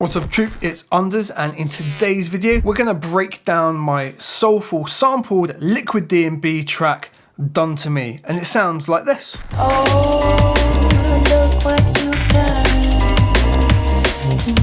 What's up, troop? It's Unders, and in today's video we're going to break down my soulful sampled liquid D&B track Done to Me, and it sounds like this. Oh, look what you've done to me.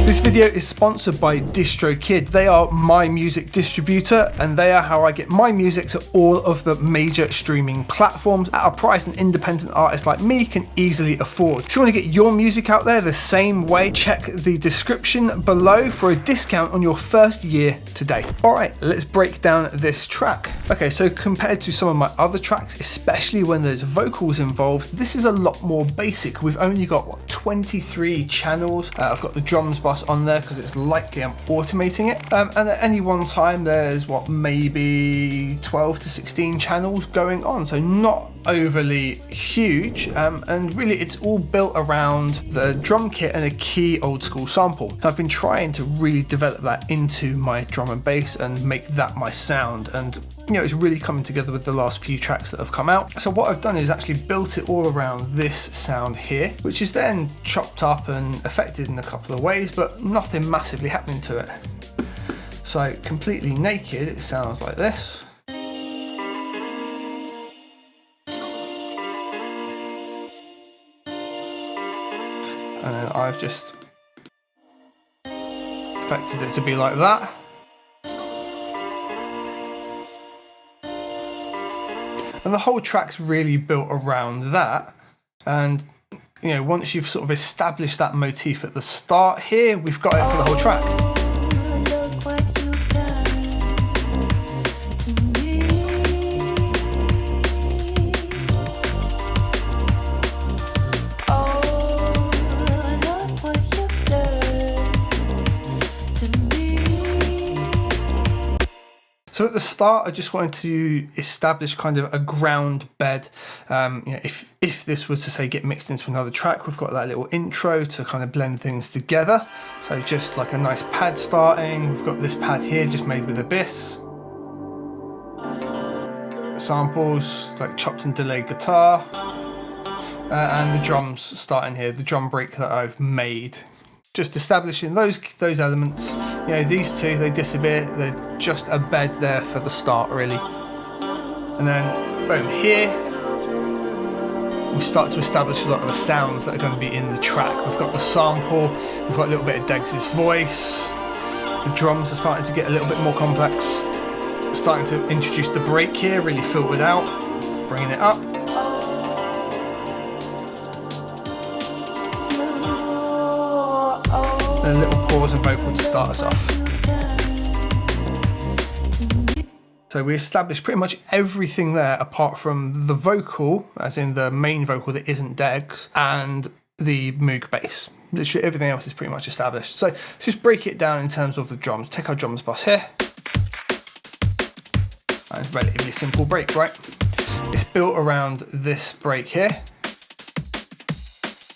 This video is sponsored by DistroKid. They are my music distributor, and they are how I get my music to all of the major streaming platforms at a price an independent artist like me can easily afford. If you want to get your music out there the same way, check the description below for a discount on your first year today. Alright, let's break down this track. Okay, so compared to some of my other tracks, especially when there's vocals involved, this is a lot more basic. We've only got, what, 23 channels. I've got the drums bus on there because it's likely I'm automating it, and at any one time there's what, maybe 12 to 16 channels going on, so not overly huge, and really it's all built around the drum kit and a key old school sample. I've been trying to really develop that into my drum and bass and make that my sound, and you know, it's really coming together with the last few tracks that have come out. So what I've done is actually built it all around this sound here, which is then chopped up and affected in a couple of ways, but nothing massively happening to it. So completely naked, it sounds like this. And then I've just affected it to be like that. And the whole track's really built around that. And you know, once you've sort of established that motif at the start here, we've got it for the whole track. So at the start, I just wanted to establish kind of a ground bed. You know, if this was to say get mixed into another track, we've got that little intro to kind of blend things together. So just like a nice pad starting. We've got this pad here just made with Abyss. Samples, like chopped and delayed guitar. And the drums starting here, the drum break that I've made. Just establishing those elements. You know, these two, they disappear. They're just a bed there for the start, really. And then, boom, here we start to establish a lot of the sounds that are going to be in the track. We've got the sample, we've got a little bit of Deggs' voice. The drums are starting to get a little bit more complex. Starting to introduce the break here, really filtered out, bringing it up. A little pause and vocal to start us off. So we established pretty much everything there apart from the vocal, as in the main vocal that isn't Deggs, and the Moog bass. Literally everything else is pretty much established. So let's just break it down in terms of the drums. Take our drums bus here. And it's a relatively simple break, right? It's built around this break here.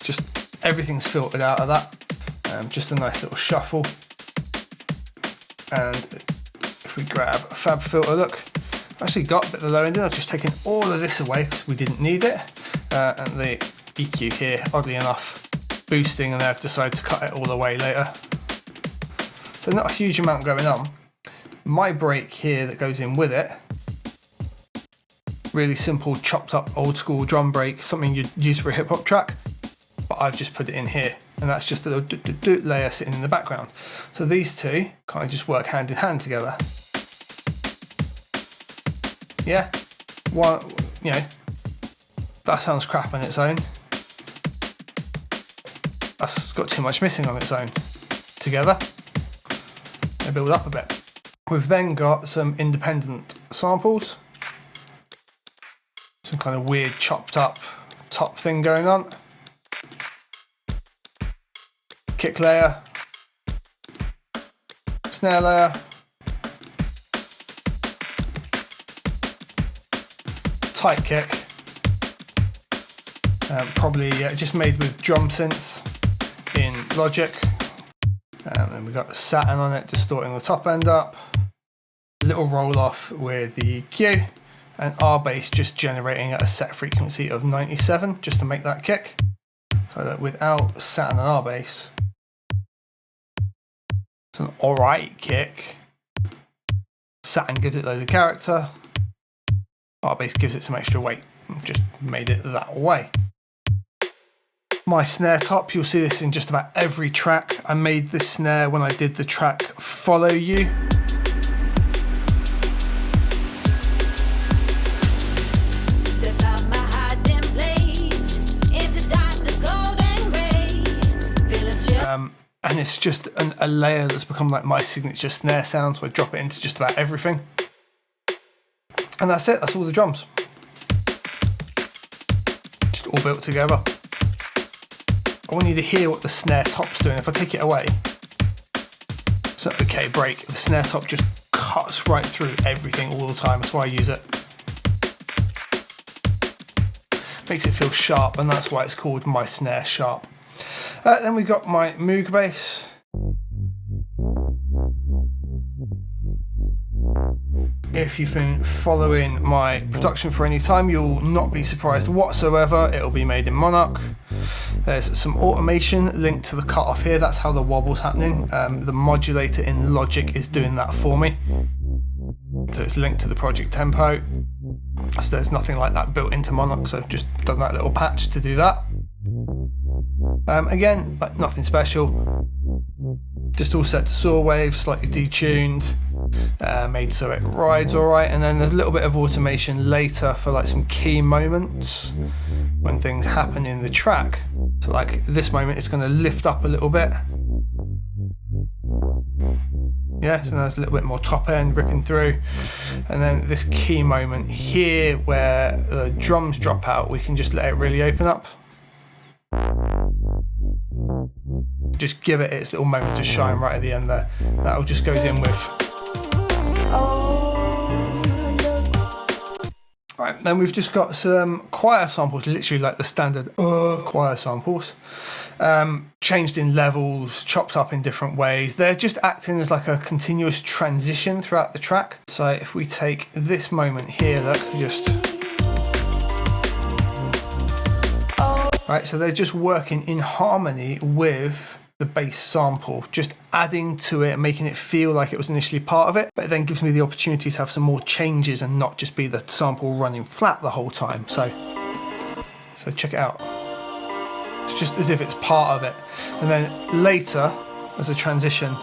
Just everything's filtered out of that. Just a nice little shuffle, and if we grab a fab filter, look, I've actually got a bit of the low end in. I've just taken all of this away because we didn't need it, and the EQ here, oddly enough, boosting, and then I've decided to cut it all away later. So not a huge amount going on. My break here that goes in with it, really simple chopped up old school drum break, something you'd use for a hip hop track. But I've just put it in here, and that's just the layer sitting in the background. So these two kind of just work hand in hand together. Yeah, one, you know, that sounds crap on its own. That's got too much missing on its own. Together, they build up a bit. We've then got some independent samples, some kind of weird chopped up top thing going on. Kick layer, snare layer, tight kick, probably just made with drum synth in Logic, and then we got the satin on it distorting the top end up, a little roll off with the EQ, and our bass just generating at a set frequency of 97 just to make that kick. So that without Saturn and R bass, it's an alright kick. Saturn gives it loads of character. R bass gives it some extra weight. Just made it that way. My snare top, you'll see this in just about every track. I made this snare when I did the track Follow You. And it's just a layer that's become like my signature snare sound, so I drop it into just about everything. And that's it, that's all the drums. Just all built together. I want you to hear what the snare top's doing. If I take it away, so okay, break, the snare top just cuts right through everything all the time. That's why I use it. Makes it feel sharp, and that's why it's called my snare sharp. Then we've got my Moog bass. If you've been following my production for any time, you'll not be surprised whatsoever. It'll be made in Monarch. There's some automation linked to the cutoff here. That's how the wobble's happening. The modulator in Logic is doing that for me. So it's linked to the project tempo. So there's nothing like that built into Monarch, so just done that little patch to do that. Again, like nothing special. Just all set to saw wave, slightly detuned, made so it rides alright, and then there's a little bit of automation later for like some key moments when things happen in the track. So like this moment, it's going to lift up a little bit. Yeah, so there's a little bit more top end ripping through. And then this key moment here where the drums drop out, we can just let it really open up. Just give it its little moment to shine right at the end there. That all just goes in with. Right, then we've just got some choir samples, literally like the standard choir samples. Changed in levels, chopped up in different ways. They're just acting as like a continuous transition throughout the track. So if we take this moment here, look, just. Right, so they're just working in harmony with the bass sample, just adding to it, making it feel like it was initially part of it, but it then gives me the opportunity to have some more changes and not just be the sample running flat the whole time. So check it out. It's just as if it's part of it. And then later, as a transition,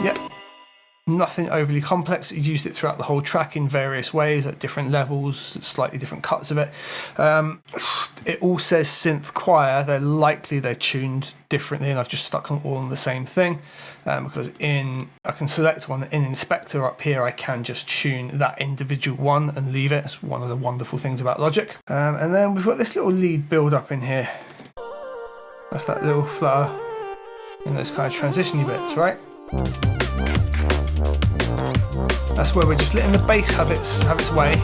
yep. Nothing overly complex. I used it throughout the whole track in various ways at different levels, slightly different cuts of it. It all says synth choir. They're tuned differently, and I've just stuck them all on the same thing because I can select one in Inspector up here. I can just tune that individual one and leave it. It's one of the wonderful things about Logic. And then we've got this little lead build up in here. That's that little flutter in those kind of transitiony bits, right? That's where we're just letting the bass have its way.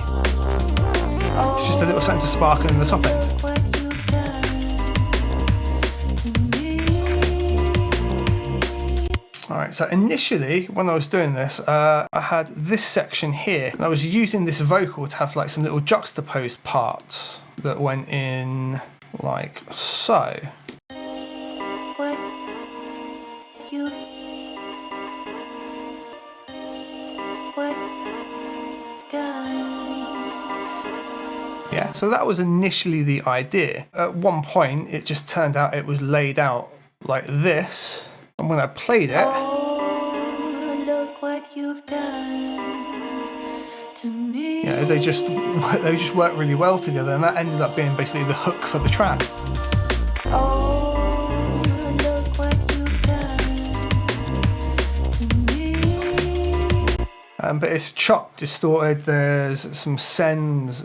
It's just a little something to sparkle in the top end. Alright, so initially when I was doing this, I had this section here, and I was using this vocal to have like some little juxtaposed parts that went in like so. Yeah, so that was initially the idea. At one point, it just turned out it was laid out like this, and when I played it, look what you've done to me. Yeah, they just work really well together, and that ended up being basically the hook for the track. Look what you've done to me. But it's chopped, distorted. There's some sends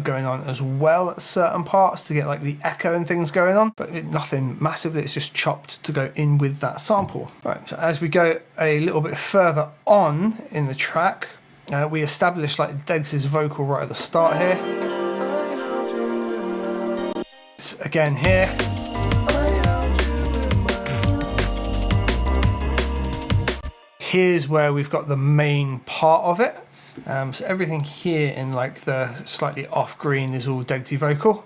going on as well at certain parts to get like the echo and things going on, but nothing massively. It's just chopped to go in with that sample. Right. So as we go a little bit further on in the track, we establish like Deggs' vocal right at the start here. It's again here. Here's where we've got the main part of it. So everything here in like the slightly off green is all Degsy vocal.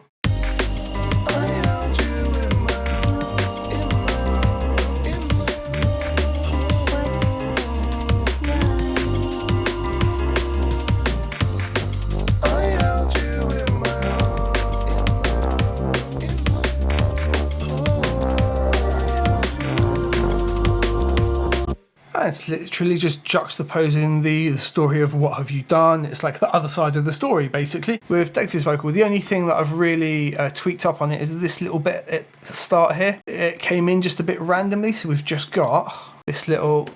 It's literally just juxtaposing the story of what have you done. It's like the other side of the story, basically. With Degsy's vocal, the only thing that I've really tweaked up on it is this little bit at the start here. It came in just a bit randomly, so we've just got this little,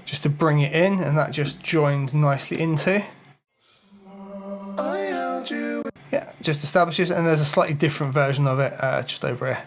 just to bring it in, and that just joined nicely into. Yeah, just establishes, and there's a slightly different version of it just over here.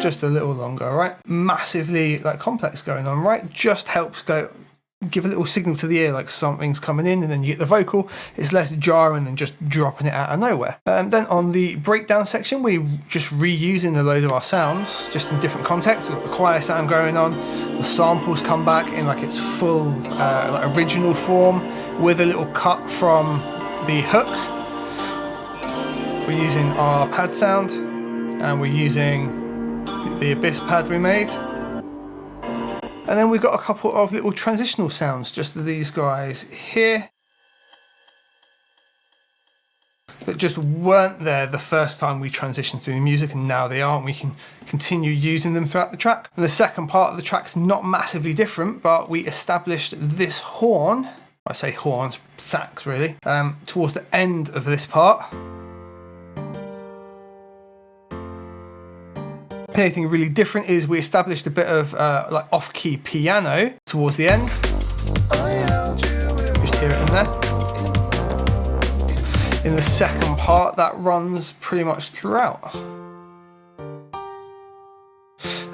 Just a little longer, right? Massively like complex going on, right? Just helps give a little signal to the ear like something's coming in, and then you get the vocal. It's less jarring than just dropping it out of nowhere. Then on the breakdown section, we're just reusing a load of our sounds just in different contexts. We've got the choir sound going on, the samples come back in like its full like original form with a little cut from the hook. We're using our pad sound, and we're using the Abyss pad we made. And then we've got a couple of little transitional sounds, just these guys here, that just weren't there the first time we transitioned through the music, and now they are, and we can continue using them throughout the track. And the second part of the track's not massively different, but we established this horn, I say horns, sax really, towards the end of this part. The only thing really different is we established a bit of like off-key piano towards the end. Just hear it in there. In the second part, that runs pretty much throughout.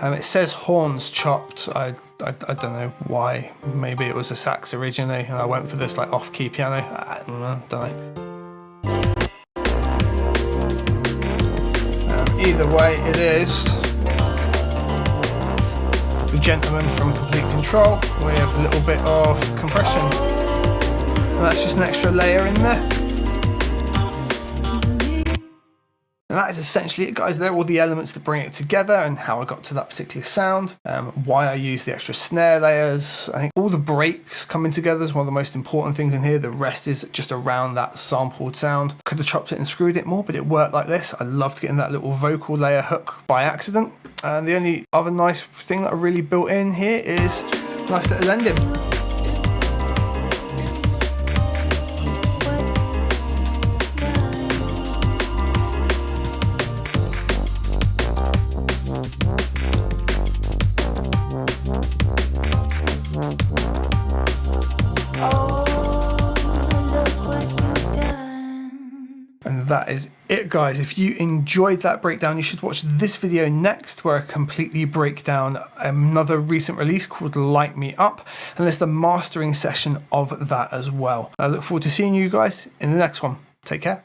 It says horns chopped. I don't know why. Maybe it was a sax originally, and I went for this like off-key piano. I don't know. Either way, it is the Gentleman from Complete Control with a little bit of compression, and that's just an extra layer in there. And that is essentially it, guys. They're all the elements that bring it together, and how I got to that particular sound, why I use the extra snare layers. I think all the breaks coming together is one of the most important things in here. The rest is just around that sampled sound. Could have chopped it and screwed it more, but it worked like this. I loved getting that little vocal layer hook by accident. And the only other nice thing that I really built in here is a nice little ending. And that is it, guys. If you enjoyed that breakdown, you should watch this video next, where I completely break down another recent release called Light Me Up, and there's the mastering session of that as well. I look forward to seeing you guys in the next one. Take care.